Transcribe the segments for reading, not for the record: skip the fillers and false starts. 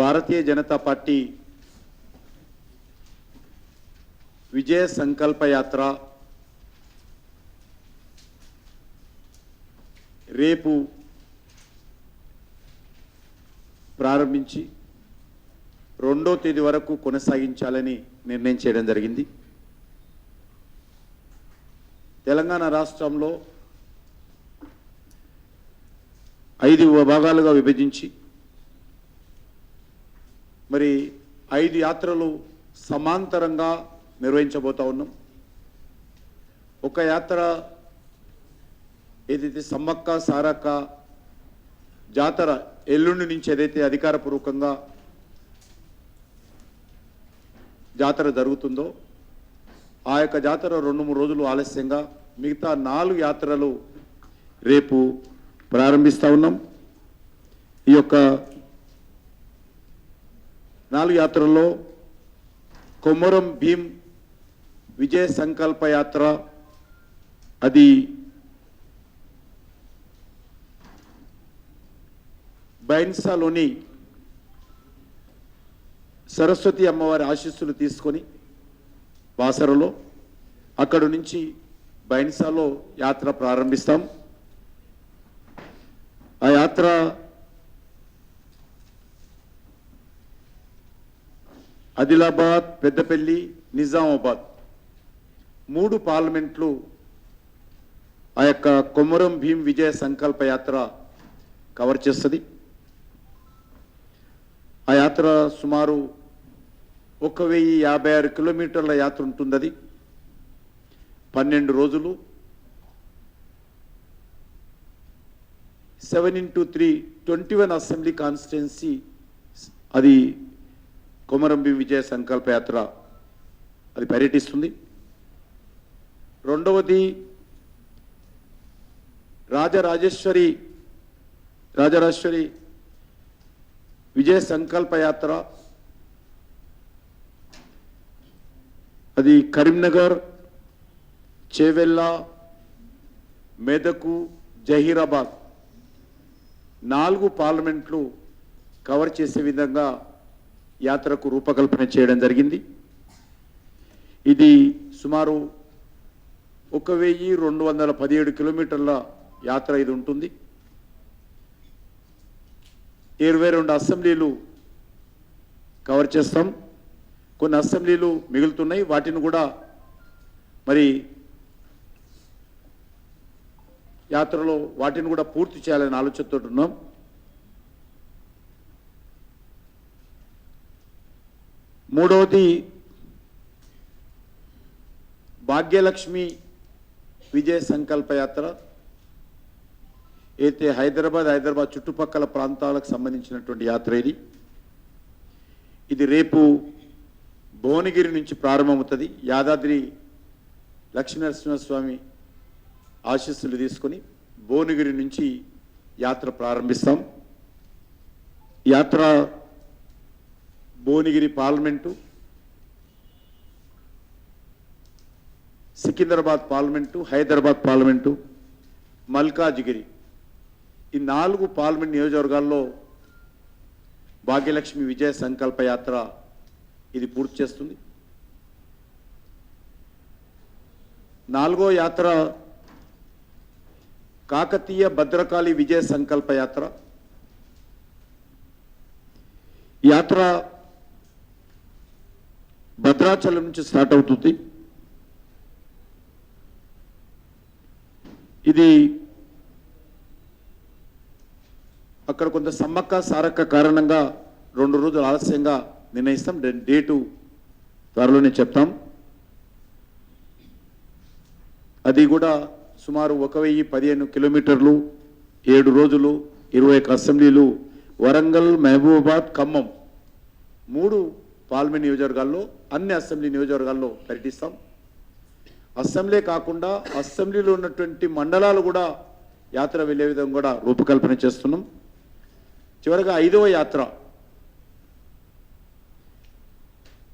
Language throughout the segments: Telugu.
భారతీయ జనతా పార్టీ విజయ సంకల్ప యాత్ర రేపు ప్రారంభించి 2వ తేదీ వరకు కొనసాగించాలని నిర్ణయం చేయడం జరిగింది. తెలంగాణ రాష్ట్రంలో 5 భాగాలుగా విభజించి మరి 5 యాత్రలు సమాంతరంగా నిర్వహించబోతా ఉన్నాం. ఒక యాత్ర ఏదైతే సమ్మక్క సారక్క జాతర ఎల్లుండి నుంచి ఏదైతే అధికారపూర్వకంగా జాతర జరుగుతుందో ఆ యొక్క జాతర 2-3 రోజులు ఆలస్యంగా మిగతా 4 యాత్రలు రేపు ప్రారంభిస్తూ ఉన్నాం. ఈ యొక్క 4 యాత్రల్లో కొమరం భీం విజయ సంకల్ప యాత్ర అది బైన్సాలోని సరస్వతి అమ్మవారి ఆశీస్సులు తీసుకొని బాసరలో అక్కడి నుంచి బైన్సాలో యాత్ర ప్రారంభిస్తాం. ఆ యాత్ర ఆదిలాబాద్, పెద్దపల్లి, నిజామాబాద్ 3 పార్లమెంట్లు ఆ యొక్క కొమరం భీం విజయ సంకల్ప యాత్ర కవర్ చేస్తుంది. ఆ యాత్ర సుమారు 1056 కిలోమీటర్ల యాత్ర ఉంటుంది. అది 12 రోజులు 7x3 21 అసెంబ్లీ కాన్స్టిట్యున్సీ అది కొమరం భీం విజయ సంకల్ప యాత్ర అది పర్యటిస్తుంది. రెండవది రాజరాజేశ్వరి విజయ సంకల్ప యాత్ర అది కరీంనగర్, చేవెళ్ళ, మెదకు, జహీరాబాద్ 4 పార్లమెంట్లు కవర్ చేసే విధంగా యాత్రకు రూపకల్పన చేయడం జరిగింది. ఇది సుమారు 1217 కిలోమీటర్ల యాత్ర ఇది ఉంటుంది. 22 అసెంబ్లీలు కవర్ చేస్తాం. కొన్ని అసెంబ్లీలు మిగులుతున్నాయి, వాటిని కూడా మరి యాత్రలో వాటిని కూడా పూర్తి చేయాలని ఆలోచనతో ఉన్నాం. మూడవది భాగ్యలక్ష్మి విజయ సంకల్ప యాత్ర అయితే హైదరాబాద్ చుట్టుపక్కల ప్రాంతాలకు సంబంధించినటువంటి యాత్ర ఇది రేపు భువనగిరి నుంచి ప్రారంభమవుతుంది. యాదాద్రి లక్ష్మీనరసింహస్వామి ఆశీస్సులు తీసుకొని భువనగిరి నుంచి యాత్ర ప్రారంభిస్తాం. యాత్ర Bhuvanagiri parliament, Secunderabad parliament, Hyderabad parliament, Malkajgiri ఈ 4 పార్లమెంట్ నియోజకవర్గాల్లో భాగ్యలక్ష్మి విజయ సంకల్ప యాత్ర ఇది పూర్తి చేస్తుంది. 4వ యాత్ర కాకతీయ భద్రకాళి విజయ సంకల్ప యాత్ర. యాత్ర భద్రాచలం నుంచి స్టార్ట్ అవుతుంది. ఇది అక్కడ కొంత సమ్మక్క సారక్క కారణంగా 2 రోజులు ఆలస్యంగా నిర్ణయిస్తాం. డేటు త్వరలోనే చెప్తాం. అది కూడా సుమారు 1015 కిలోమీటర్లు, 7 రోజులు, 21 అసెంబ్లీలు, వరంగల్, మహబూబాబాద్, ఖమ్మం 3 పార్లమెంట్ నియోజకవర్గాల్లో అన్ని అసెంబ్లీ నియోజకవర్గాల్లో పర్యటిస్తాం. అసెంబ్లీ కాకుండా అసెంబ్లీలో ఉన్నటువంటి మండలాలు కూడా యాత్ర వెళ్ళే విధంగా కూడా రూపకల్పన చేస్తున్నాం. చివరగా 5వ యాత్ర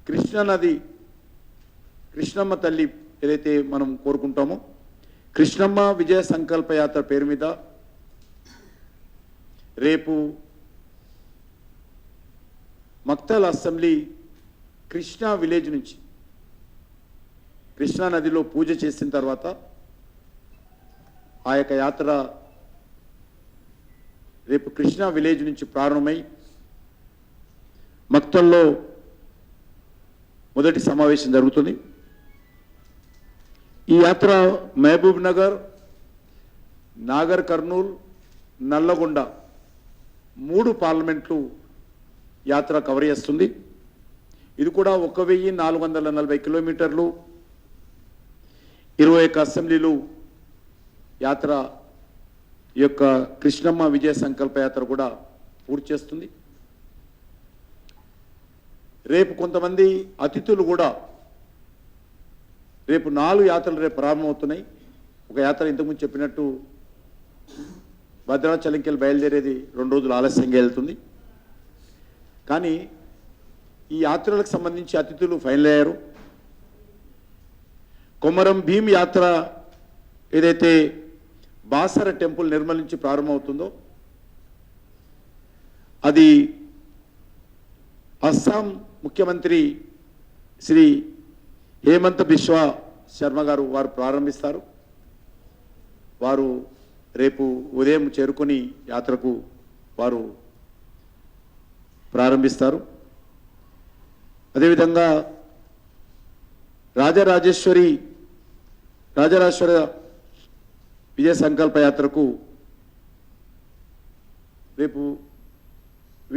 కృష్ణానది, కృష్ణమ్మ తల్లి ఏదైతే మనం కోరుకుంటామో కృష్ణమ్మ విజయ సంకల్ప యాత్ర పేరు మీద రేపు మక్తల్ అసెంబ్లీ కృష్ణా విలేజ్ నుంచి కృష్ణా నదిలో పూజ చేసిన తర్వాత ఆ యొక్క యాత్ర రేపు కృష్ణా విలేజ్ నుంచి ప్రారంభమై మక్తల్లో మొదటి సమావేశం జరుగుతుంది. ఈ యాత్ర మహబూబ్ నగర్, నాగర్ కర్నూల్, నల్లగొండ 3 పార్లమెంట్లు యాత్ర కవర్ చేస్తుంది. ఇది కూడా 1440 కిలోమీటర్లు, 21 అసెంబ్లీలు యాత్ర ఈ యొక్క కృష్ణమ్మ విజయ సంకల్ప యాత్ర కూడా పూర్తి చేస్తుంది. రేపు కొంతమంది అతిథులు కూడా రేపు 4 యాత్రలు రేపు ప్రారంభమవుతున్నాయి. ఒక యాత్ర ఇంతకుముందు చెప్పినట్టు భద్రాచలంకి బయలుదేరేది 2 రోజులు ఆలస్యంగా వెళ్తుంది. కానీ ఈ యాత్రలకు సంబంధించి అతిథులు ఫైనల్ అయ్యారు. కొమరం భీం యాత్ర ఏదైతే బాసర టెంపుల్ నిర్మల్ నుంచి ప్రారంభమవుతుందో అది అస్సాం ముఖ్యమంత్రి శ్రీ హేమంత్ బిశ్వ శర్మ గారు వారు ప్రారంభిస్తారు. వారు రేపు ఉదయం చేరుకొని యాత్రకు వారు ప్రారంభిస్తారు. అదేవిధంగా రాజరాజేశ్వర విజయ సంకల్ప యాత్రకు రేపు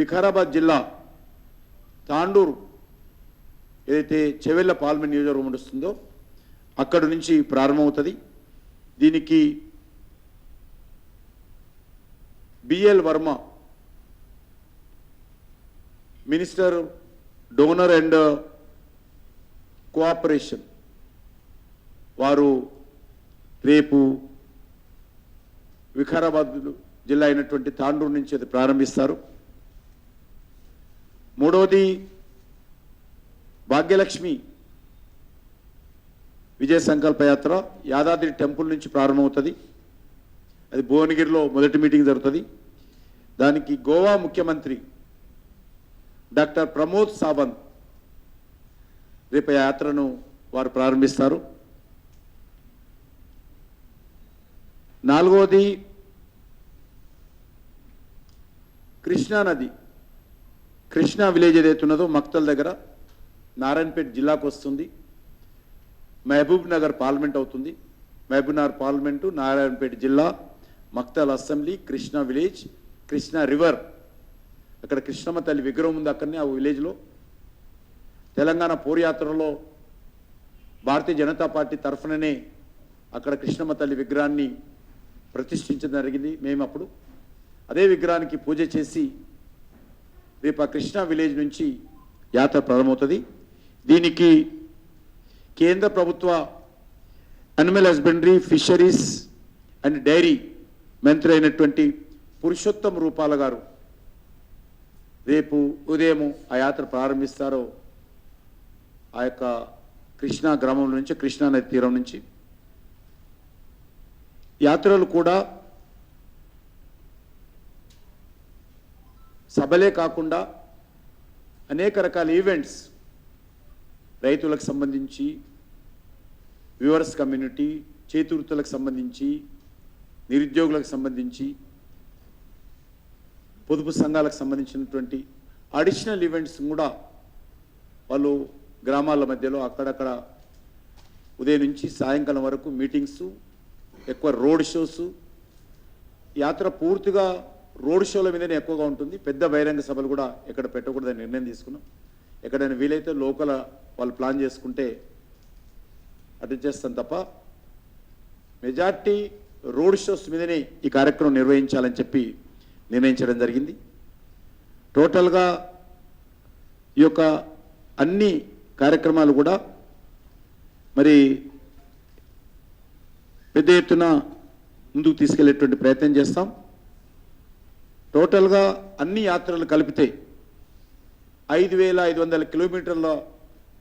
వికారాబాద్ జిల్లా తాండూరు ఏదైతే చెవెళ్ళ పార్లమెంట్ నియోజకవర్గం నడుస్తుందో అక్కడి నుంచి ప్రారంభమవుతుంది. దీనికి BL Varma minister donor and cooperation వారు రేపు వికారాబాద్ జిల్లా అయినటువంటి తాండూరు నుంచి అది ప్రారంభిస్తారు. మూడవది భాగ్యలక్ష్మి విజయ సంకల్ప యాత్ర యాదాద్రి టెంపుల్ నుంచి ప్రారంభమవుతుంది. అది భువనగిరిలో మొదటి మీటింగ్ జరుగుతుంది. దానికి గోవా ముఖ్యమంత్రి డాక్టర్ ప్రమోద్ సావంత్ రేపు యాత్రను వారు ప్రారంభిస్తారు. నాలుగవది కృష్ణా నది కృష్ణా విలేజ్ ఏదైతే ఉన్నదో మక్తల్ దగ్గర నారాయణపేట జిల్లాకు వస్తుంది. మహబూబ్ నగర్ పార్లమెంట్ అవుతుంది. మహబూబ్ నగర్ పార్లమెంటు, నారాయణపేట జిల్లా, Makthal assembly, Krishna village, Krishna river, అక్కడ కృష్ణమ్మ తల్లి విగ్రహం ఉంది అక్కడనే ఆ విలేజ్లో. తెలంగాణ పోర్యాత్రలో భారతీయ జనతా పార్టీ తరఫుననే అక్కడ కృష్ణమ్మ తల్లి విగ్రహాన్ని ప్రతిష్ఠించడం జరిగింది. మేము అప్పుడు అదే విగ్రహానికి పూజ చేసి రేపు ఆ కృష్ణా విలేజ్ నుంచి యాత్ర ప్రారంభమవుతుంది. దీనికి కేంద్ర ప్రభుత్వ animal husbandry, fisheries and dairy మంత్రి అయినటువంటి పురుషోత్తం రూపాల గారు రేపు ఉదయం ఆ యాత్ర ప్రారంభిస్తారో ఆ యొక్క కృష్ణా గ్రామం నుంచి, కృష్ణా నది తీరం నుంచి. యాత్రలు కూడా సభలే కాకుండా అనేక రకాల ఈవెంట్స్ రైతులకు సంబంధించి, వ్యూవర్స్ కమ్యూనిటీ, చేతివృత్తులకు సంబంధించి, నిరుద్యోగులకు సంబంధించి, పొదుపు సంఘాలకు సంబంధించినటువంటి అడిషనల్ ఈవెంట్స్ కూడా వాళ్ళు గ్రామాల మధ్యలో అక్కడక్కడ ఉదయం నుంచి సాయంకాలం వరకు మీటింగ్స్, ఎక్కువ రోడ్ షోస్. యాత్ర పూర్తిగా రోడ్ షోల మీదనే ఎక్కువగా ఉంటుంది. పెద్ద బహిరంగ సభలు కూడా ఎక్కడ పెట్టకూడదని నిర్ణయం తీసుకున్నాం. ఎక్కడైనా వీలైతే లోకల్ వాళ్ళు ప్లాన్ చేసుకుంటే అటు చేస్తాం తప్ప మెజార్టీ రోడ్ షోస్ మీదనే ఈ కార్యక్రమం నిర్వహించాలని చెప్పి నిర్ణయించడం జరిగింది. టోటల్గా ఈ యొక్క అన్ని కార్యక్రమాలు కూడా మరి పెద్ద ఎత్తున ముందుకు తీసుకెళ్లేటువంటి ప్రయత్నం చేస్తాం. టోటల్గా అన్ని యాత్రలు కలిపితే 5,500 కిలోమీటర్ల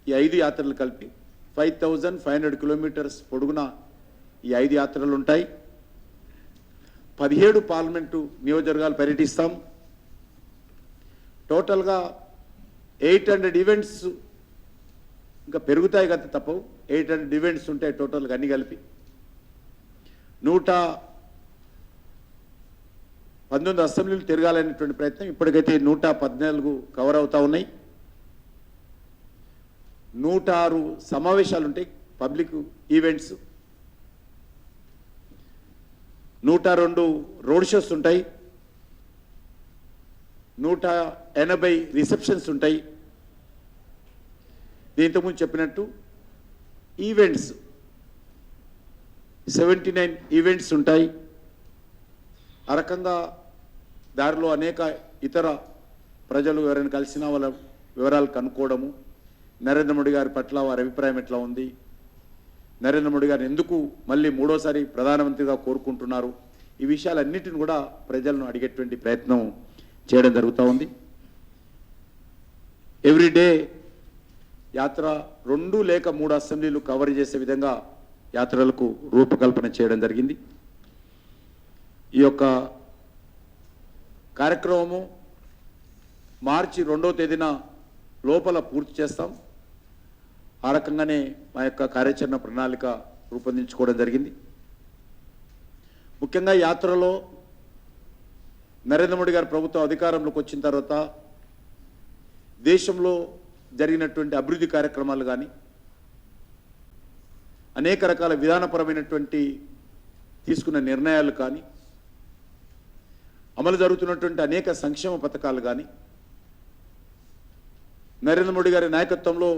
ఈ 5 యాత్రలు కలిపి 5,500 కిలోమీటర్స్ పొడుగున ఈ 5 యాత్రలు ఉంటాయి. 17 పార్లమెంటు నియోజకవర్గాలు పర్యటిస్తాం. టోటల్గా 800 ఈవెంట్స్ ఇంకా పెరుగుతాయి కదా తప్పవు. 800 ఈవెంట్స్ ఉంటాయి టోటల్గా అన్ని కలిపి. 119 అసెంబ్లీలు తిరగాలనేటువంటి ప్రయత్నం ఇప్పటికైతే 114 కవర్ అవుతా ఉన్నాయి. 106 సమావేశాలు ఉంటాయి, పబ్లిక్ ఈవెంట్స్. 102 రోడ్ షోస్ ఉంటాయి. 180 రిసెప్షన్స్ ఉంటాయి. దీంతో ముందు చెప్పినట్టు ఈవెంట్స్ 79 ఈవెంట్స్ ఉంటాయి. ఆ రకంగా దారిలో అనేక ఇతర ప్రజలు ఎవరైనా కలిసినా వాళ్ళ వివరాలు కనుక్కోవడము, నరేంద్ర మోడీ గారి పట్ల వారి అభిప్రాయం ఎట్లా ఉంది, నరేంద్ర మోడీ గారిని ఎందుకు మళ్ళీ మూడోసారి ప్రధానమంత్రిగా కోరుకుంటున్నారు, ఈ విషయాలన్నిటిని కూడా ప్రజలను అడిగేటువంటి ప్రయత్నం చేయడం జరుగుతూ ఉంది. ఎవ్రీడే యాత్ర 2 లేక 3 అసెంబ్లీలు కవర్ చేసే విధంగా యాత్రలకు రూపకల్పన చేయడం జరిగింది. ఈ యొక్క కార్యక్రమము మార్చి 2వ తేదీన లోపల పూర్తి చేస్తాం. ఆ రకంగానే మా యొక్క కార్యాచరణ ప్రణాళిక రూపొందించుకోవడం జరిగింది. ముఖ్యంగా యాత్రలో నరేంద్ర మోడీ గారి ప్రభుత్వం అధికారంలోకి వచ్చిన తర్వాత దేశంలో జరిగినటువంటి అభివృద్ధి కార్యక్రమాలు కానీ, అనేక రకాల విధానపరమైనటువంటి తీసుకున్న నిర్ణయాలు కానీ, అమలు జరుగుతున్నటువంటి అనేక సంక్షేమ పథకాలు కానీ, నరేంద్ర మోడీ గారి నాయకత్వంలో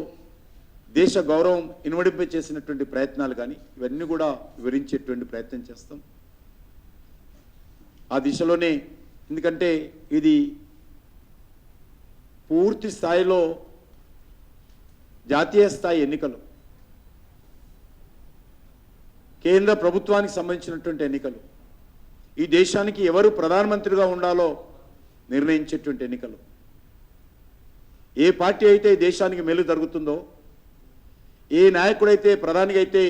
దేశ గౌరవం ఇనుమడింపై చేసినటువంటి ప్రయత్నాలు కానీ, ఇవన్నీ కూడా వివరించేటువంటి ప్రయత్నం చేస్తాం. ఆ దిశలోనే, ఎందుకంటే ఇది పూర్తి స్థాయిలో జాతీయ స్థాయి ఎన్నికలు, కేంద్ర ప్రభుత్వానికి సంబంధించినటువంటి ఎన్నికలు, ఈ దేశానికి ఎవరు ప్రధానమంత్రిగా ఉండాలో నిర్ణయించేటువంటి ఎన్నికలు. ఏ పార్టీ అయితే దేశానికి మేలు జరుగుతుందో, ఏ నాయకుడైతే ప్రధానిగా అయితే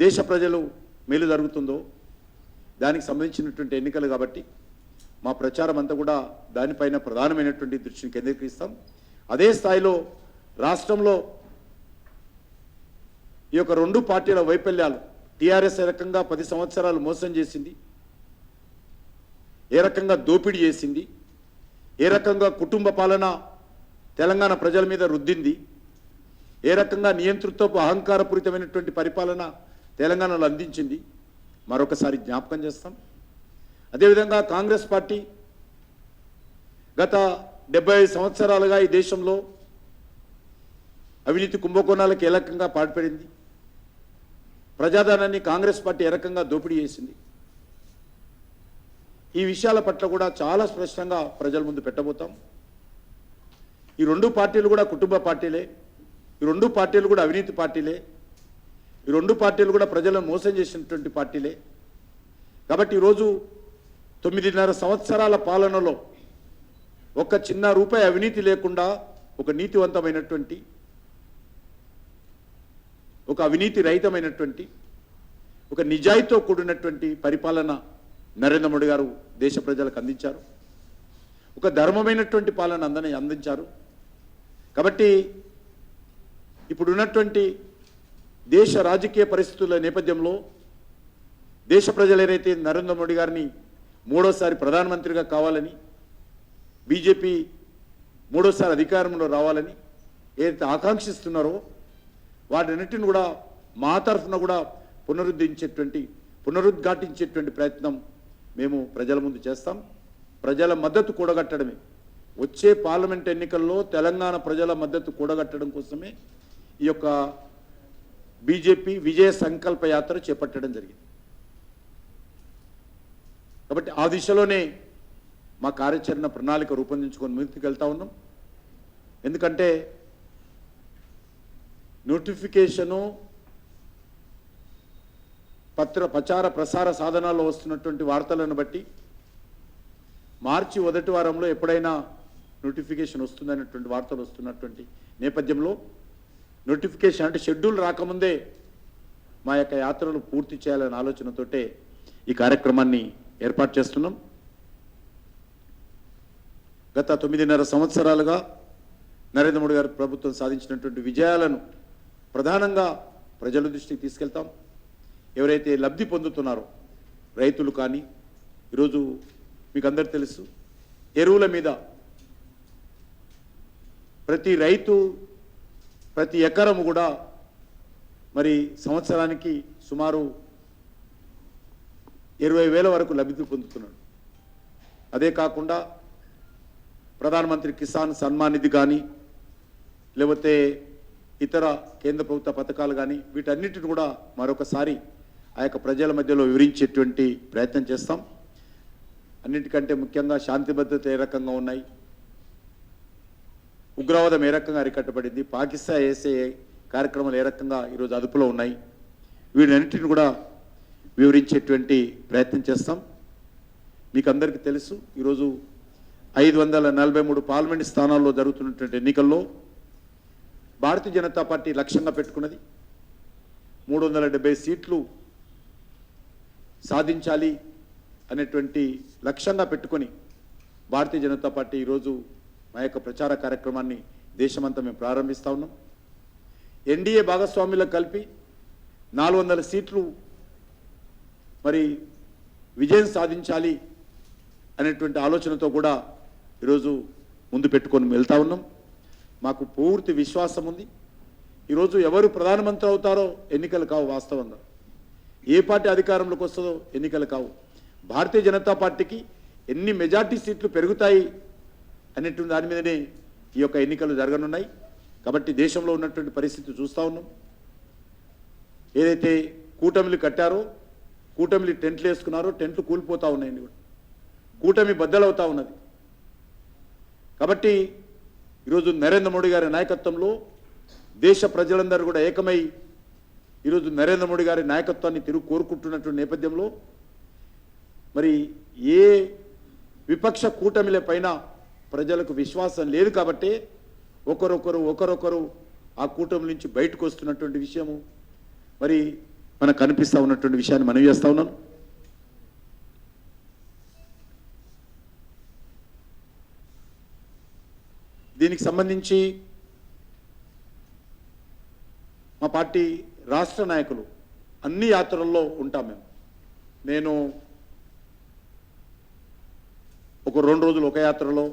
దేశ ప్రజలు మేలు జరుగుతుందో దానికి సంబంధించినటువంటి ఎన్నికలు కాబట్టి మా ప్రచారం అంతా కూడా దానిపైన ప్రధానమైనటువంటి దృష్టిని కేంద్రీకరిస్తాం. అదే స్థాయిలో రాష్ట్రంలో ఈ యొక్క 2 పార్టీల వైఫల్యాలు, టీఆర్ఎస్ ఏ రకంగా 10 సంవత్సరాలు మోసం చేసింది, ఏ రకంగా దోపిడీ చేసింది, ఏ రకంగా కుటుంబ పాలన తెలంగాణ ప్రజల మీద రుద్దింది, ఏ రకంగా నియంతృత్వపు అహంకారపూరితమైనటువంటి పరిపాలన తెలంగాణలో అందించింది, మరొకసారి జ్ఞాపకం చేస్తాం. అదేవిధంగా కాంగ్రెస్ పార్టీ గత 75 సంవత్సరాలుగా ఈ దేశంలో అవినీతి కుంభకోణాలకు ఏ రకంగా పాల్పడింది, ప్రజాధనాన్ని కాంగ్రెస్ పార్టీ ఏ రకంగా దోపిడీ చేసింది, ఈ విషయాల పట్ల కూడా చాలా స్పష్టంగా ప్రజల ముందు పెట్టబోతాం. ఈ 2 పార్టీలు కూడా కుటుంబ పార్టీలే, ఈ 2 పార్టీలు కూడా అవినీతి పార్టీలే, ఈ 2 పార్టీలు కూడా ప్రజలను మోసం చేసినటువంటి పార్టీలే. కాబట్టి ఈరోజు 9.5 సంవత్సరాల పాలనలో ఒక్క చిన్న రూపాయి అవినీతి లేకుండా ఒక నీతివంతమైనటువంటి, ఒక అవినీతి రహితమైనటువంటి, ఒక నిజాయితీతో కూడినటువంటి పరిపాలన నరేంద్ర మోడీ గారు దేశ ప్రజలకు అందించారు. ఒక ధర్మమైనటువంటి పాలన అందించారు. కాబట్టి ఇప్పుడున్నటువంటి దేశ రాజకీయ పరిస్థితుల నేపథ్యంలో దేశ ప్రజలు ఏదైతే నరేంద్ర మోడీ గారిని మూడోసారి ప్రధానమంత్రిగా కావాలని, బీజేపీ మూడోసారి అధికారంలో రావాలని ఏదైతే ఆకాంక్షిస్తున్నారో వాటన్నిటిని కూడా మా తరఫున కూడా పునరుద్ఘాటించేటువంటి ప్రయత్నం మేము ప్రజల ముందు చేస్తాం. ప్రజల మద్దతు కూడగట్టడమే, వచ్చే పార్లమెంట్ ఎన్నికల్లో తెలంగాణ ప్రజల మద్దతు కూడగట్టడం కోసమే ఈ యొక్క బీజేపీ విజయ సంకల్ప యాత్ర చేపట్టడం జరిగింది. కాబట్టి ఆ దిశలోనే మా కార్యాచరణ ప్రణాళిక రూపొందించుకొని ముందుకు వెళ్తా ఉన్నాం. ఎందుకంటే నోటిఫికేషను ప్రచార ప్రసార సాధనాల్లో వస్తున్నటువంటి వార్తలను బట్టి మార్చి 1వ వారంలో ఎప్పుడైనా నోటిఫికేషన్ వస్తుందనేటువంటి వార్తలు వస్తున్నటువంటి నేపథ్యంలో నోటిఫికేషన్ అంటే షెడ్యూల్ రాకముందే మా యొక్క యాత్రలు పూర్తి చేయాలనే ఆలోచనతోటే ఈ కార్యక్రమాన్ని ఏర్పాటు చేస్తున్నాం. గత 9.5 సంవత్సరాలుగా నరేంద్ర మోడీ గారి ప్రభుత్వం సాధించినటువంటి విజయాలను ప్రధానంగా ప్రజల దృష్టికి తీసుకెళ్తాం. ఎవరైతే లబ్ధి పొందుతున్నారో రైతులు కానీ, ఈరోజు మీకు అందరికీ తెలుసు ఎరువుల మీద ప్రతి రైతు ప్రతి ఎకరం కూడా మరి సంవత్సరానికి సుమారు 20,000 వరకు లబ్ధి పొందుతున్నాడు. అదే కాకుండా ప్రధానమంత్రి కిసాన్ సన్మాన్ నిధి కానీ, లేకపోతే ఇతర కేంద్ర ప్రభుత్వ పథకాలు కానీ, వీటన్నిటిని కూడా మరొకసారి ఆ యొక్క ప్రజల మధ్యలో వివరించేటువంటి ప్రయత్నం చేస్తాం. అన్నిటికంటే ముఖ్యంగా శాంతి భద్రత ఏ రకంగా ఉన్నాయి, ఉగ్రవాదం ఏ రకంగా అరికట్టబడింది, పాకిస్తాన్ వేసే కార్యక్రమాలు ఏ రకంగా ఈరోజు అదుపులో ఉన్నాయి, వీటన్నిటిని కూడా వివరించేటువంటి ప్రయత్నం చేస్తాం. మీకు అందరికీ తెలుసు ఈరోజు 543 పార్లమెంట్ స్థానాల్లో జరుగుతున్నటువంటి ఎన్నికల్లో భారతీయ జనతా పార్టీ లక్ష్యంగా పెట్టుకున్నది 370 సీట్లు సాధించాలి అనేటువంటి లక్ష్యంగా పెట్టుకొని భారతీయ జనతా పార్టీ ఈరోజు మా యొక్క ప్రచార కార్యక్రమాన్ని దేశమంతా మేము ప్రారంభిస్తూ ఉన్నాం. ఎన్డీఏ భాగస్వాములకు కలిపి 400 సీట్లు మరి విజయం సాధించాలి అనేటువంటి ఆలోచనతో కూడా ఈరోజు ముందు పెట్టుకొని వెళ్తా ఉన్నాం. మాకు పూర్తి విశ్వాసం ఉంది. ఈరోజు ఎవరు ప్రధానమంత్రి అవుతారో ఎన్నికలు కావు, వాస్తవంగా ఏ పార్టీ అధికారంలోకి వస్తుందో ఎన్నికలు కావు. భారతీయ జనతా పార్టీకి ఎన్ని మెజార్టీ సీట్లు పెరుగుతాయి అనేటువంటి దాని మీదనే ఈ యొక్క ఎన్నికలు జరగనున్నాయి. కాబట్టి దేశంలో ఉన్నటువంటి పరిస్థితి చూస్తూ ఉన్నాం. ఏదైతే కూటమిలు కట్టారో, కూటమిలు టెంట్లు వేసుకున్నారో, టెంట్లు కూలిపోతూ ఉన్నాయండి కూడా, కూటమి బద్దలవుతూ ఉన్నది. కాబట్టి ఈరోజు నరేంద్ర మోడీ గారి నాయకత్వంలో దేశ ప్రజలందరూ కూడా ఏకమై ఈరోజు నరేంద్ర మోడీ గారి నాయకత్వాన్ని కోరుకుంటున్నటువంటి నేపథ్యంలో మరి ఏ విపక్ష కూటమిల పైన ప్రజలకు విశ్వాసం లేదు. కాబట్టి ఒకరొకరు ఆ కూటమి నుంచి బయటకు వస్తున్నటువంటి విషయము మరి మనకు కనిపిస్తూ ఉన్నటువంటి విషయాన్ని మనం చేస్తూ ఉన్నాను. దీనికి సంబంధించి మా పార్టీ రాష్ట్ర నాయకులు అన్ని యాత్రల్లో ఉంటాం. నేను ఒక 2 రోజులు ఒక యాత్రలో,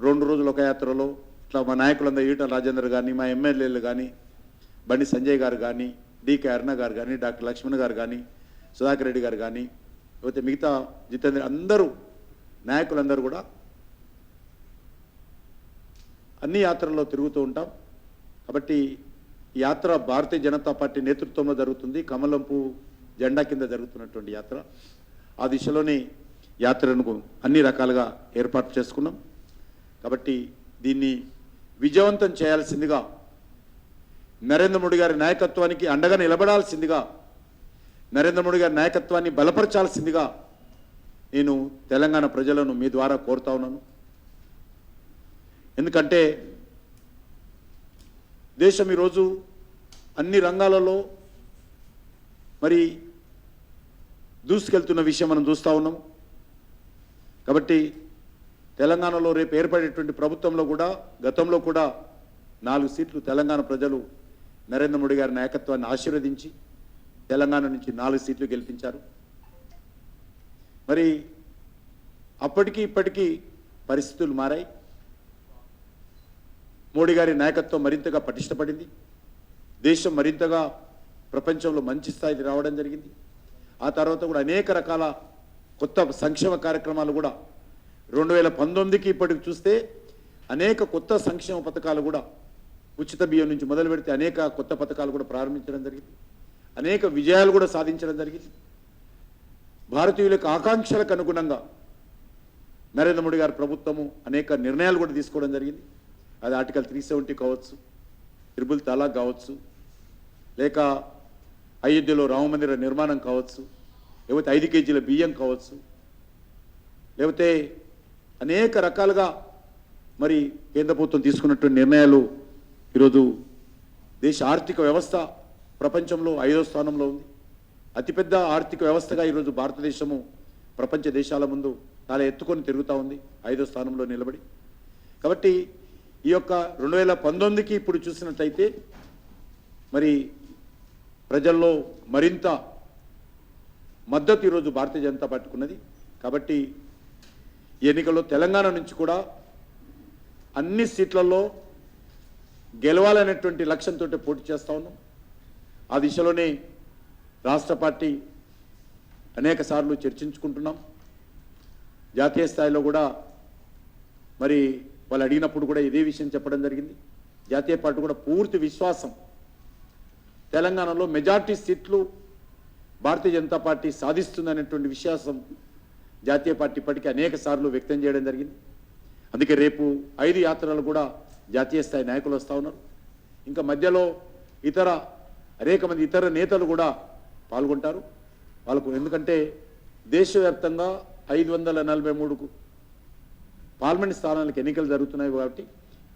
2 రోజులు ఒక యాత్రలో, ఇట్లా మా నాయకులందరూ ఈటల రాజేందర్ కానీ, మా ఎమ్మెల్యేలు కానీ, బండి సంజయ్ గారు కానీ, డికే అరుణ గారు కానీ, డాక్టర్ లక్ష్మణ్ గారు కానీ, సుధాకర్ రెడ్డి గారు కానీ, లేకపోతే మిగతా జితేంద్ర అందరూ నాయకులందరూ కూడా అన్ని యాత్రల్లో తిరుగుతూ ఉంటాం. కాబట్టి ఈ యాత్ర భారతీయ జనతా పార్టీ నేతృత్వంలో జరుగుతుంది. కమలం పువ్వు జెండా కింద జరుగుతున్నటువంటి యాత్ర. ఆ దిశలోనే యాత్రను అన్ని రకాలుగా ఏర్పాటు చేసుకున్నాం. కాబట్టి దీన్ని విజయవంతం చేయాల్సిందిగా, నరేంద్ర మోడీ గారి నాయకత్వానికి అండగా నిలబడాల్సిందిగా, నరేంద్ర మోడీ గారి నాయకత్వాన్ని బలపరచాల్సిందిగా నేను తెలంగాణ ప్రజలను మీ ద్వారా కోరుతా ఉన్నాను. ఎందుకంటే దేశం ఈరోజు అన్ని రంగాలలో మరి దూసుకెళ్తున్న విషయం మనం చూస్తూ ఉన్నాం. కాబట్టి తెలంగాణలో రేపు ఏర్పడేటువంటి ప్రభుత్వంలో కూడా, గతంలో కూడా 4 సీట్లు తెలంగాణ ప్రజలు నరేంద్ర మోడీ గారి నాయకత్వాన్ని ఆశీర్వదించి తెలంగాణ నుంచి 4 సీట్లు గెలిపించారు. మరి అప్పటికి ఇప్పటికీ పరిస్థితులు మారాయి. మోడీ గారి నాయకత్వం మరింతగా పటిష్టపడింది. దేశం మరింతగా ప్రపంచంలో మంచి స్థాయికి రావడం జరిగింది. ఆ తర్వాత కూడా అనేక రకాల కొత్త సంక్షేమ కార్యక్రమాలు కూడా 2019కి ఇప్పటికి చూస్తే అనేక కొత్త సంక్షేమ పథకాలు కూడా, ఉచిత బియ్యం నుంచి మొదలు పెడితే అనేక కొత్త పథకాలు కూడా ప్రారంభించడం జరిగింది. అనేక విజయాలు కూడా సాధించడం జరిగింది. భారతీయులకు ఆకాంక్షలకు అనుగుణంగా నరేంద్ర మోడీ గారి ప్రభుత్వము అనేక నిర్ణయాలు కూడా తీసుకోవడం జరిగింది. అది ఆర్టికల్ 370 కావచ్చు, త్రిబుల్ తలాక్ కావచ్చు, లేక అయోధ్యలో రామమందిర నిర్మాణం కావచ్చు, లేకపోతే 5 కేజీల బియ్యం కావచ్చు, లేకపోతే అనేక రకాలుగా మరి కేంద్ర ప్రభుత్వం తీసుకున్నటువంటి నిర్ణయాలు ఈరోజు దేశ ఆర్థిక వ్యవస్థ ప్రపంచంలో 5వ స్థానంలో ఉంది. అతిపెద్ద ఆర్థిక వ్యవస్థగా ఈరోజు భారతదేశము ప్రపంచ దేశాల ముందు చాలా ఎత్తుకొని తిరుగుతూ ఉంది, 5వ స్థానంలో నిలబడి. కాబట్టి ఈ యొక్క 2019కి ఇప్పుడు చూసినట్లయితే మరి ప్రజల్లో మరింత మద్దతు ఈరోజు భారతీయ జనతా పార్టీకి ఉన్నది. కాబట్టి ఈ ఎన్నికల్లో తెలంగాణ నుంచి కూడా అన్ని సీట్లలో గెలవాలనేటువంటి లక్ష్యంతో పోటీ చేస్తా ఉన్నాం. ఆ దిశలోనే రాష్ట్ర పార్టీ అనేక సార్లు చర్చించుకుంటున్నాం. జాతీయ స్థాయిలో కూడా మరి వాళ్ళు అడిగినప్పుడు కూడా ఇదే విషయం చెప్పడం జరిగింది. జాతీయ పార్టీ కూడా పూర్తి విశ్వాసం తెలంగాణలో మెజార్టీ సీట్లు భారతీయ జనతా పార్టీ సాధిస్తుందనేటువంటి విశ్వాసం జాతీయ పార్టీ ఇప్పటికీ అనేక సార్లు వ్యక్తం చేయడం జరిగింది. అందుకే రేపు 5 యాత్రలు కూడా జాతీయ స్థాయి నాయకులు వస్తూ ఉన్నారు. ఇంకా మధ్యలో అనేక మంది ఇతర నేతలు కూడా పాల్గొంటారు. వాళ్ళకు ఎందుకంటే దేశవ్యాప్తంగా 543 పార్లమెంట్ స్థానాలకు ఎన్నికలు జరుగుతున్నాయి కాబట్టి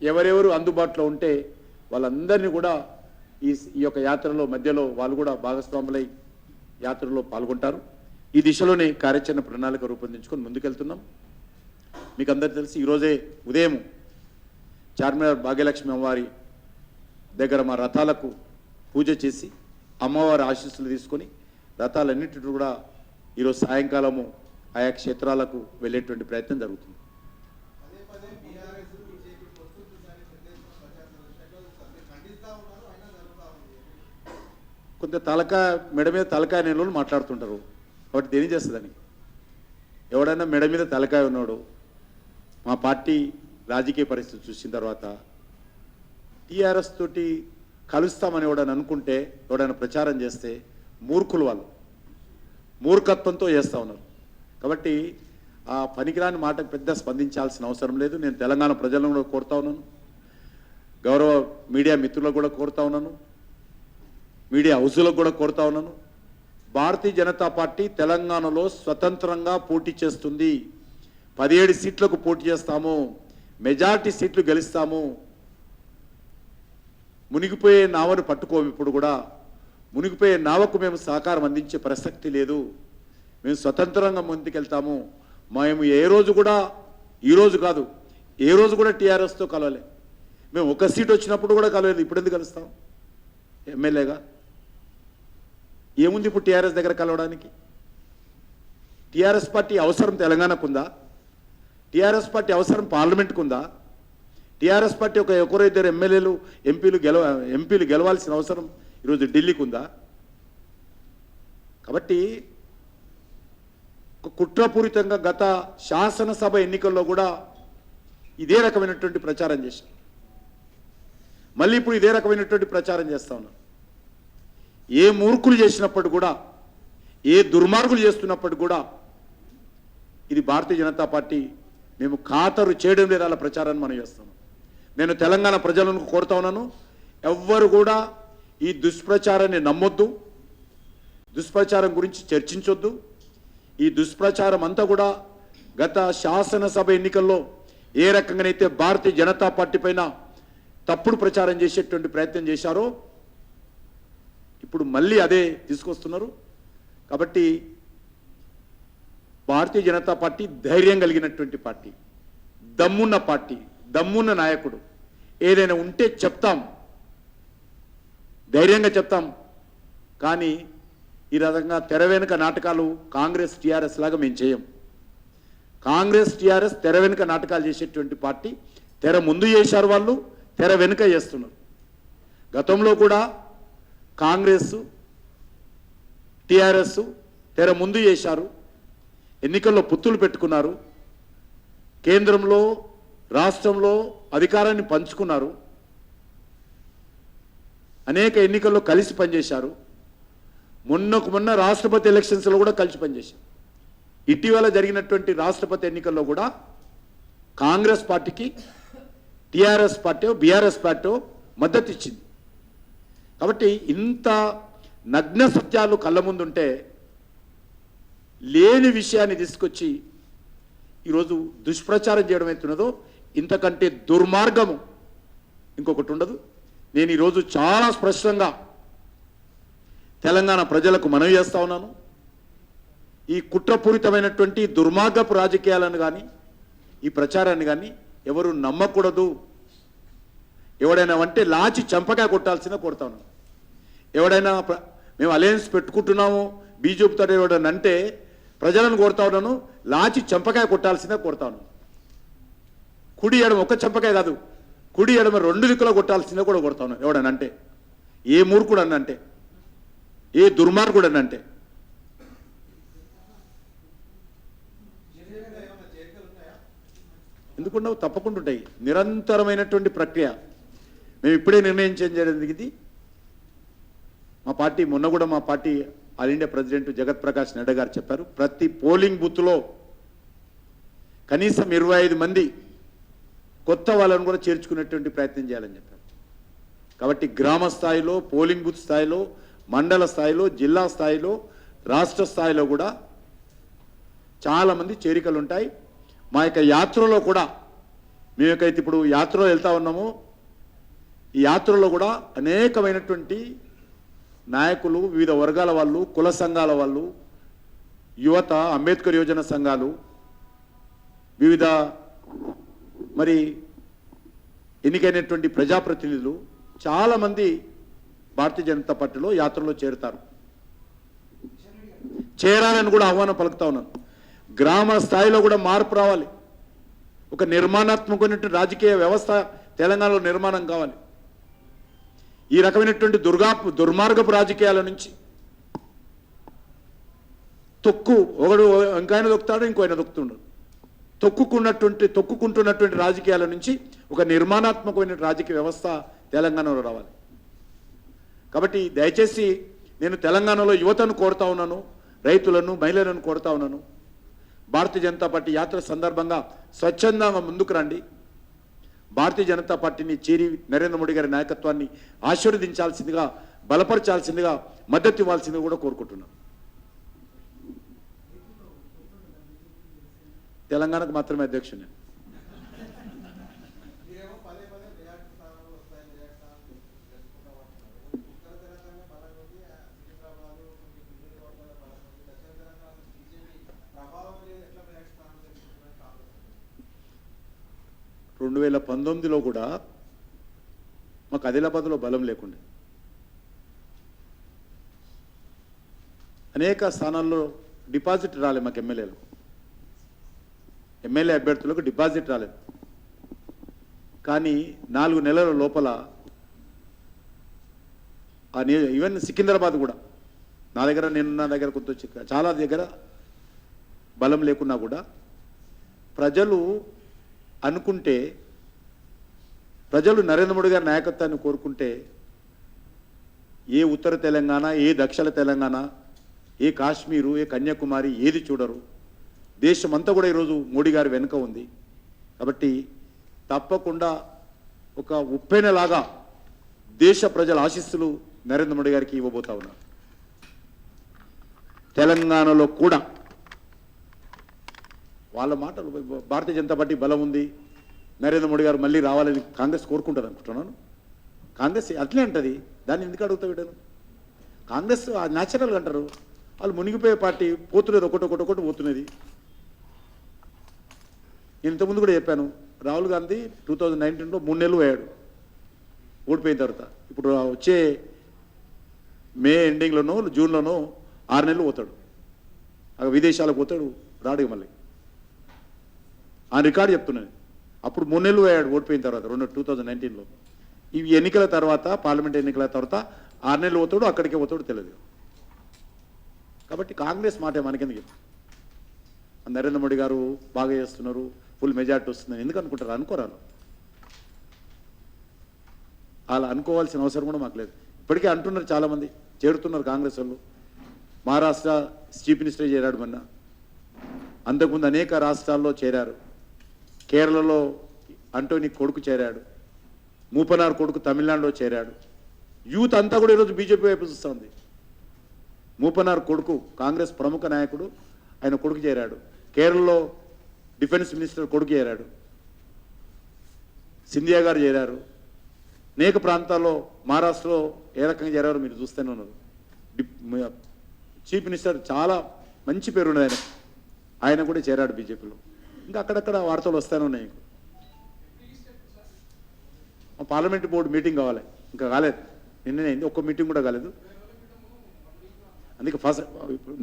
ఎవరెవరు అందుబాటులో ఉంటే వాళ్ళందరినీ కూడా ఈ యొక్క యాత్రలో మధ్యలో వాళ్ళు కూడా భాగస్వాములై యాత్రలో పాల్గొంటారు. ఈ దిశలోనే కార్యాచరణ ప్రణాళిక రూపొందించుకొని ముందుకెళ్తున్నాం. మీకు అందరికీ తెలిసి ఈరోజే ఉదయం చార్మినార్ భాగ్యలక్ష్మి అమ్మవారి దగ్గర మా రథాలకు పూజ చేసి అమ్మవారి ఆశీస్సులు తీసుకొని రథాలన్నింటినీ కూడా ఈరోజు సాయంకాలము ఆయా క్షేత్రాలకు వెళ్ళేటువంటి ప్రయత్నం జరుగుతుంది. కొంత మెడ మీద తలకాయ నేను మాట్లాడుతుంటారు కాబట్టి దేని చేస్తుందని. ఎవడైనా మెడ మీద తలకాయ ఉన్నాడు మా పార్టీ రాజకీయ పరిస్థితి చూసిన తర్వాత టీఆర్ఎస్ తోటి కలుస్తామని ఎవడని అనుకుంటే ఎవడైనా ప్రచారం చేస్తే మూర్ఖులు వాళ్ళు మూర్ఖత్వంతో చేస్తూ ఉన్నారు. కాబట్టి ఆ పనికిరాని మాటకు పెద్ద స్పందించాల్సిన అవసరం లేదు. నేను తెలంగాణ ప్రజలను కూడా కోరుతా ఉన్నాను, గౌరవ మీడియా మిత్రులకు కూడా కోరుతా ఉన్నాను, మీడియా హౌసులకు కూడా కోరుతా ఉన్నాను. భారతీయ జనతా పార్టీ తెలంగాణలో స్వతంత్రంగా పోటీ చేస్తుంది. 17 సీట్లకు పోటీ చేస్తాము, మెజార్టీ సీట్లు గెలుస్తాము. మునిగిపోయే నావను పట్టుకోము. ఇప్పుడు కూడా మునిగిపోయే నావకు మేము సహకారం అందించే ప్రసక్తి లేదు. మేము స్వతంత్రంగా ముందుకెళ్తాము. మేము ఏ రోజు కూడా, ఈరోజు కాదు ఏ రోజు కూడా టీఆర్ఎస్తో కలవలే. మేము ఒక సీట్ వచ్చినప్పుడు కూడా కలవలేదు. ఇప్పుడు ఎందుకు కలుస్తాం? ఎమ్మెల్యేగా ఏముంది ఇప్పుడు టీఆర్ఎస్ దగ్గర కలవడానికి? టీఆర్ఎస్ పార్టీ అవసరం తెలంగాణకు ఉందా? టీఆర్ఎస్ పార్టీ అవసరం పార్లమెంట్కు ఉందా? టీఆర్ఎస్ పార్టీ ఒకరు ఇద్దరు ఎంపీలు గెలవాల్సిన అవసరం ఈరోజు ఢిల్లీకి ఉందా? కాబట్టి కుట్రపూరితంగా గత శాసనసభ ఎన్నికల్లో కూడా ఇదే రకమైనటువంటి ప్రచారం చేశారు. మళ్ళీ ఇప్పుడు ఇదే రకమైనటువంటి ప్రచారం చేస్తా ఉన్నారు. ఏ మూర్ఖులు చేసినప్పుడు కూడా, ఏ దుర్మార్గులు చేస్తున్నప్పుడు కూడా ఇది భారతీయ జనతా పార్టీ మేము ఖాతరు చేయడం లేదు. అలా ప్రచారాన్ని మనం చేస్తున్నాం. నేను తెలంగాణ ప్రజలను కోరుతా ఉన్నాను, ఎవ్వరు కూడా ఈ దుష్ప్రచారాన్ని నమ్మొద్దు, దుష్ప్రచారం గురించి చర్చించొద్దు. ఈ దుష్ప్రచారం అంతా కూడా గత శాసనసభ ఎన్నికల్లో ఏ రకంగానైతే భారతీయ జనతా పార్టీ పైన తప్పుడు ప్రచారం చేసేటువంటి ప్రయత్నం చేశారో ఇప్పుడు మళ్ళీ అదే తీసుకొస్తున్నారు. కాబట్టి భారతీయ జనతా పార్టీ ధైర్యం కలిగినటువంటి పార్టీ, దమ్మున్న పార్టీ, దమ్మున్న నాయకుడు. ఏదైనా ఉంటే చెప్తాం, ధైర్యంగా చెప్తాం. కానీ ఈ రకంగా తెర వెనుక నాటకాలు కాంగ్రెస్ టీఆర్ఎస్ లాగా మేము చేయం. కాంగ్రెస్ టీఆర్ఎస్ తెర వెనుక నాటకాలు చేసేటువంటి పార్టీ. తెర ముందు చేశారు వాళ్ళు, తెర వెనుక చేస్తున్నారు. గతంలో కూడా కాంగ్రెస్ టీఆర్ఎస్ తెర ముందు చేశారు, ఎన్నికల్లో పొత్తులు పెట్టుకున్నారు, కేంద్రంలో రాష్ట్రంలో అధికారాన్ని పంచుకున్నారు, అనేక ఎన్నికల్లో కలిసి పనిచేశారు. మొన్న రాష్ట్రపతి ఎలక్షన్స్లో కూడా కలిసి పనిచేశారు. ఇటీవల జరిగినటువంటి రాష్ట్రపతి ఎన్నికల్లో కూడా కాంగ్రెస్ పార్టీకి టీఆర్ఎస్ పార్టీ బీఆర్ఎస్ పార్టీ మద్దతు ఇచ్చింది. కాబట్టి ఇంత నగ్న సత్యాలు కళ్ళ ముందుంటే లేని విషయాన్ని తీసుకొచ్చి ఈరోజు దుష్ప్రచారం చేయడం అవుతున్నదో ఇంతకంటే దుర్మార్గము ఇంకొకటి ఉండదు. నేను ఈరోజు చాలా స్పష్టంగా తెలంగాణ ప్రజలకు మనవి చేస్తా ఉన్నాను. ఈ కుట్రపూరితమైనటువంటి దుర్మార్గపు రాజకీయాలను కానీ ఈ ప్రచారాన్ని కానీ ఎవరు నమ్మకూడదు. ఎవడైనా అంటే లాచి చంపకాయ కొట్టాల్సిన కొడతా ఉన్నాను. ఎవడైనా మేము అలయన్స్ పెట్టుకుంటున్నాము బీజేపీతో ఎవడని అంటే ప్రజలను కొడతా ఉన్నాను, లాచి చంపకాయ కొట్టాల్సిందే కొడతా ఉన్నాను. కుడి ఎడమ ఒక్క చంపకాయ కాదు, కుడి ఎడమ 2 దిక్కులో కొట్టాల్సిందే కూడా కొడతా ఉన్నాను. ఎవడని అంటే ఏ మూర్ఖుడు అన్నంటే, ఏ దుర్మార్గుడు అన్నంటే. ఎందుకున్నావు? తప్పకుండా ఉంటాయి. నిరంతరమైనటువంటి ప్రక్రియ. మేము ఇప్పుడే నిర్ణయించడం జరిగింది. మా పార్టీ మొన్న కూడా మా పార్టీ ఆల్ ఇండియా ప్రెసిడెంట్ జగత్ ప్రకాష్ నడ్డా గారు చెప్పారు, ప్రతి పోలింగ్ బూత్లో కనీసం 25 మంది కొత్త వాళ్ళను కూడా చేర్చుకునేటువంటి ప్రయత్నం చేయాలని చెప్పారు. కాబట్టి గ్రామ స్థాయిలో, పోలింగ్ బూత్ స్థాయిలో, మండల స్థాయిలో, జిల్లా స్థాయిలో, రాష్ట్ర స్థాయిలో కూడా చాలామంది చేరికలు ఉంటాయి. మా యొక్క యాత్రలో కూడా మేమైతే ఇప్పుడు యాత్రలో వెళ్తా ఉన్నామో, ఈ యాత్రలో కూడా అనేకమైనటువంటి నాయకులు, వివిధ వర్గాల వాళ్ళు, కుల సంఘాల వాళ్ళు, యువత, అంబేద్కర్ యోజన సంఘాలు, వివిధ మరి ఎన్నికైనటువంటి ప్రజాప్రతినిధులు చాలామంది భారతీయ జనతా పార్టీలో యాత్రలో చేరుతారు. చేరాలని కూడా ఆహ్వానం పలుకుతా ఉన్నాను. గ్రామ స్థాయిలో కూడా మార్పు రావాలి. ఒక నిర్మాణాత్మకమైనటువంటి రాజకీయ వ్యవస్థ తెలంగాణలో నిర్మాణం కావాలి. ఈ రకమైనటువంటి దుర్మార్గపు రాజకీయాల నుంచి ఒకడు ఇంకాయన దొక్కుతాడు, ఇంకో ఆయన దొక్కుతుండడు. తొక్కుకుంటున్నటువంటి రాజకీయాల నుంచి ఒక నిర్మాణాత్మకమైన రాజకీయ వ్యవస్థ తెలంగాణలో రావాలి. కాబట్టి దయచేసి నేను తెలంగాణలో యువతను కోరుతా ఉన్నాను, రైతులను, మహిళలను కోరుతా ఉన్నాను. భారతీయ జనతా పార్టీ యాత్ర సందర్భంగా స్వచ్ఛందంగా ముందుకు రండి. భారతీయ జనతా పార్టీని చేరి నరేంద్ర మోడీ గారి నాయకత్వాన్ని ఆశీర్వదించాల్సిందిగా, బలపరచాల్సిందిగా, మద్దతు ఇవ్వాల్సిందిగా కూడా కోరుకుంటున్నాను. తెలంగాణకు మాత్రమే అధ్యక్షుని. రెండు 2019లో కూడా మాకు ఆదిలాబాద్లో బలం లేకుండా అనేక స్థానాల్లో డిపాజిట్ రాలేదు. మాకు ఎమ్మెల్యే అభ్యర్థులకు డిపాజిట్ రాలేదు. కానీ 4 నెలల లోపల ఈవెన్ సికింద్రాబాద్ కూడా నా దగ్గర కొంత చాలా దగ్గర బలం లేకున్నా కూడా ప్రజలు అనుకుంటే, ప్రజలు నరేంద్ర మోడీ గారి నాయకత్వాన్ని కోరుకుంటే ఏ ఉత్తర తెలంగాణ, ఏ దక్షిణ తెలంగాణ, ఏ కాశ్మీరు, ఏ కన్యాకుమారి ఏది చూడరు. దేశమంతా కూడా ఈరోజు మోడీ గారి వెనుక ఉంది. కాబట్టి తప్పకుండా ఒక ఉప్పెనలాగా దేశ ప్రజల ఆశీస్సులు నరేంద్ర మోడీ గారికి ఇవ్వబోతా ఉన్నారు. తెలంగాణలో కూడా వాళ్ళ మాటలు, భారతీయ జనతా పార్టీ బలం ఉంది, నరేంద్ర మోడీ గారు మళ్ళీ రావాలని కాంగ్రెస్ కోరుకుంటుంది అనుకుంటున్నాను. కాంగ్రెస్ అట్లే అంటది, దాన్ని ఎందుకు అడుగుతా వీడను? కాంగ్రెస్ న్యాచురల్గా అంటారు, వాళ్ళు మునిగిపోయే పార్టీ, పోతున్నది ఒకటి పోతున్నది. నేను ఇంతకుముందు కూడా చెప్పాను, రాహుల్ గాంధీ 2019లో 3 నెలలు పోయాడు ఓడిపోయిన తర్వాత. ఇప్పుడు వచ్చే మే ఎండింగ్లోనో జూన్లోనో 6 నెలలు పోతాడు, విదేశాలకు పోతాడు, రాడు మళ్ళీ. ఆ రికార్డు చెప్తున్నాను. అప్పుడు 3 నెలలు పోయాడు ఓడిపోయిన తర్వాత 2019లో. ఇవి ఎన్నికల తర్వాత, పార్లమెంట్ ఎన్నికల తర్వాత 6 నెలలు పోతాడు, అక్కడికే పోతాడు తెలియదు. కాబట్టి కాంగ్రెస్ మాట మనకెందుకు? నరేంద్ర మోడీ గారు బాగా చేస్తున్నారు, ఫుల్ మెజార్టీ వస్తుందని ఎందుకు అనుకుంటారు? అనుకోరాను. అలా అనుకోవాల్సిన అవసరం కూడా మాకు లేదు. ఇప్పటికే అంటున్నారు, చాలామంది చేరుతున్నారు కాంగ్రెస్ వాళ్ళు. మహారాష్ట్ర చీఫ్ మినిస్టర్ చేరాడు మొన్న, అంతకుముందు అనేక రాష్ట్రాల్లో చేరారు. కేరళలో అంటోనీ కొడుకు చేరాడు, మూపనార్ కొడుకు తమిళనాడులో చేరాడు. యూత్ అంతా కూడా ఈరోజు బీజేపీ వైపు చూస్తుంది. మూపనార్ కొడుకు కాంగ్రెస్ ప్రముఖ నాయకుడు, ఆయన కొడుకు చేరాడు. కేరళలో డిఫెన్స్ మినిస్టర్ కొడుకు చేరాడు, సింధియా గారు చేరారు. అనేక ప్రాంతాల్లో మహారాష్ట్రలో ఏ రకంగా చేరారో మీరు చూస్తూనే ఉన్నారు. చీఫ్ మినిస్టర్ చాలా మంచి పేరున్నది ఆయన కూడా చేరాడు బీజేపీలో. ఇంకా అక్కడక్కడ వార్తలు వస్తూనే ఉన్నాయి. మా పార్లమెంట్ బోర్డు మీటింగ్ కావాలి, ఇంకా కాలేదు, నిన్ననే అయింది, ఒక్క మీటింగ్ కూడా కాలేదు. అందుకే ఫస్ట్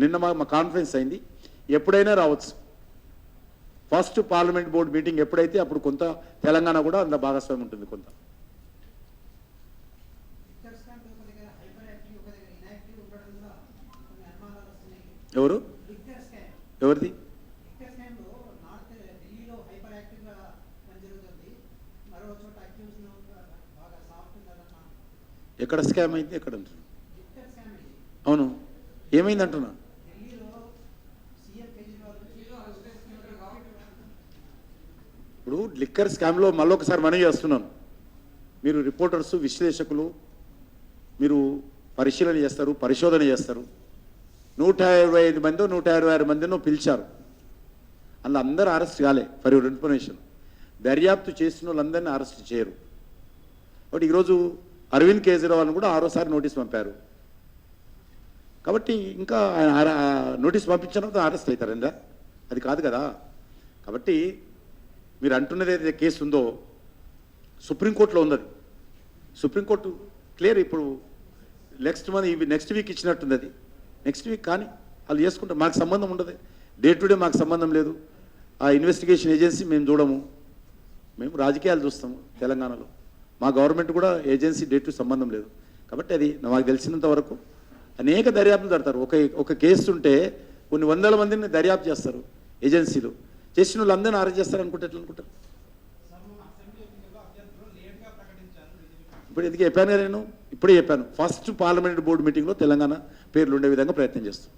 నిన్న మా కాన్ఫరెన్స్ అయింది, ఎప్పుడైనా రావచ్చు. ఫస్ట్ పార్లమెంట్ బోర్డు మీటింగ్ ఎప్పుడైతే అప్పుడు కొంత తెలంగాణ కూడా అందులో భాగస్వామ్యం ఉంటుంది. కొంత ఎవరు ఎవరిది ఎక్కడ స్కామ్ అయింది, ఎక్కడ అంటున్నా? అవును, ఏమైంది అంటున్నా? ఇప్పుడు లిక్కర్ స్కామ్లో మళ్ళొకసారి మనవి చేస్తున్నాను, మీరు రిపోర్టర్స్, విశ్లేషకులు, మీరు పరిశీలన చేస్తారు, పరిశోధన చేస్తారు. 125 మందో 126 మందినో పిలిచారు, అందులో అందరూ అరెస్ట్ కాలే. ఫర్ యువర్ ఇన్ఫర్మేషన్, దర్యాప్తు చేసిన వాళ్ళందరినీ అరెస్ట్ చేయరు. కాబట్టి ఈరోజు అరవింద్ కేజ్రీవాల్ని కూడా 6వ నోటీస్ పంపారు. కాబట్టి ఇంకా నోటీస్ పంపించిన అరెస్ట్ అవుతారందా? అది కాదు కదా. కాబట్టి మీరు అంటున్నది ఏదైతే కేసు ఉందో సుప్రీంకోర్టులో ఉంది. Supreme court clear. ఇప్పుడు నెక్స్ట్ వీక్ ఇచ్చినట్టుంది. అది నెక్స్ట్ వీక్ కానీ వాళ్ళు చేసుకుంటారు, మాకు సంబంధం ఉండదు. డే టు డే మాకు సంబంధం లేదు. ఆ ఇన్వెస్టిగేషన్ ఏజెన్సీ మేము చూడము, మేము రాజకీయాలు చూస్తాము. తెలంగాణలో మా గవర్నమెంట్ కూడా ఏజెన్సీ డే టు సంబంధం లేదు. కాబట్టి అది నాకు తెలిసినంత వరకు అనేక దర్యాప్తులు జడతారు. ఒక కేసు ఉంటే కొన్ని వందల మందిని దర్యాప్తు చేస్తారు ఏజెన్సీలు. చేసిన వాళ్ళందరినీ అరెస్ట్ చేస్తారు అనుకుంటే ఎట్లా అనుకుంటారు? ఇప్పుడు ఎందుకు చెప్పాను కదా, నేను ఇప్పుడే చెప్పాను, ఫస్ట్ పార్లమెంట్ బోర్డు మీటింగ్లో తెలంగాణ పేర్లు ఉండే విధంగా ప్రయత్నం చేస్తాం.